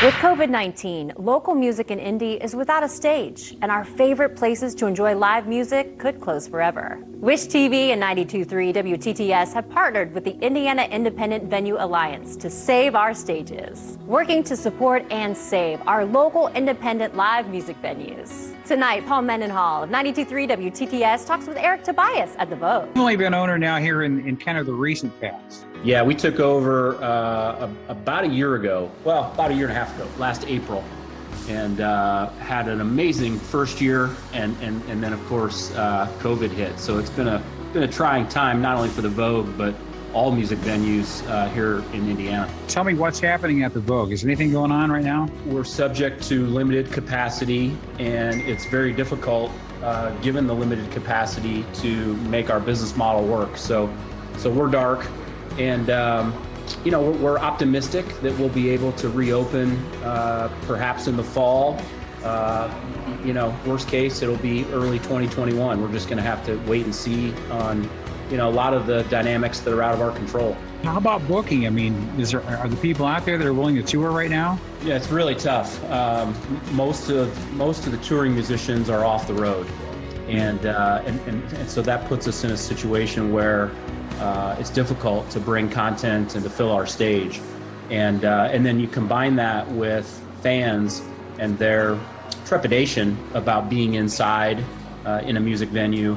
With COVID-19, local music in Indy is without a stage, and our favorite places to enjoy live music could close forever. Wish TV and 92.3 WTTS have partnered with the Indiana Independent Venue Alliance to save our stages, working to support and save our local independent live music venues. Tonight, Paul Mendenhall of 92.3 WTTS talks with Eric Tobias at the Vogue. You've only been owner now here in kind of the recent past. Yeah, we took over about a year ago, well, about a year and a half ago, last April, and had an amazing first year, and then of course COVID hit. So it's been a trying time, not only for the Vogue, but all music venues here in Indiana. Tell me what's happening at the Vogue. Is anything going on right now? We're subject to limited capacity, and it's very difficult, given the limited capacity, to make our business model work. So we're dark. And, we're optimistic that we'll be able to reopen perhaps in the fall. Worst case, it'll be early 2021. We're just going to have to wait and see on, a lot of the dynamics that are out of our control. How about booking? I mean, are the people out there that are willing to tour right now? Yeah, it's really tough. Most of the touring musicians are off the road. And so that puts us in a situation where it's difficult to bring content and to fill our stage, and then you combine that with fans and their trepidation about being inside in a music venue,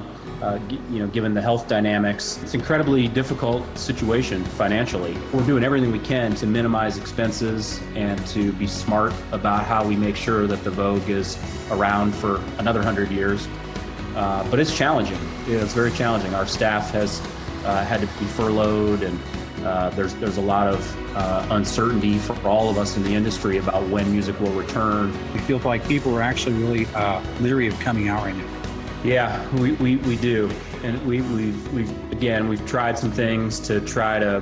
given the health dynamics. It's an incredibly difficult situation financially. We're doing everything we can to minimize expenses and to be smart about how we make sure that the Vogue is around for another 100 years. But it's challenging. It's very challenging. Our staff has had to be furloughed, and there's a lot of uncertainty for all of us in the industry about when music will return. We feel like people are actually really leery of coming out right now. Yeah, we do, and we've tried some things to try to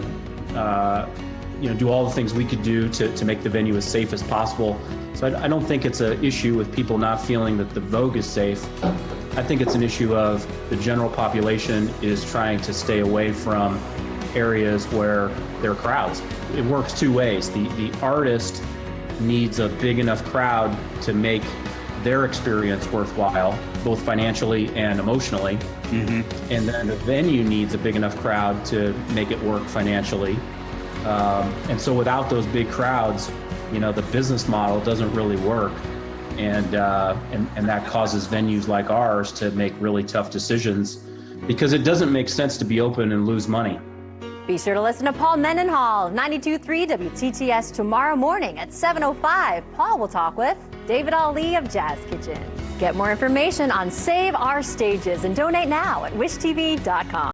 do all the things we could do to make the venue as safe as possible. So I don't think it's an issue with people not feeling that the Vogue is safe. I think it's an issue of the general population is trying to stay away from areas where there are crowds. It works two ways. The artist needs a big enough crowd to make their experience worthwhile, both financially and emotionally. Mm-hmm. And then the venue needs a big enough crowd to make it work financially. And so without those big crowds, the business model doesn't really work. And that causes venues like ours to make really tough decisions because it doesn't make sense to be open and lose money. Be sure to listen to Paul Mendenhall of 92.3 WTTS tomorrow morning at 7:05. Paul will talk with David Ali of Jazz Kitchen. Get more information on Save Our Stages and donate now at wishtv.com.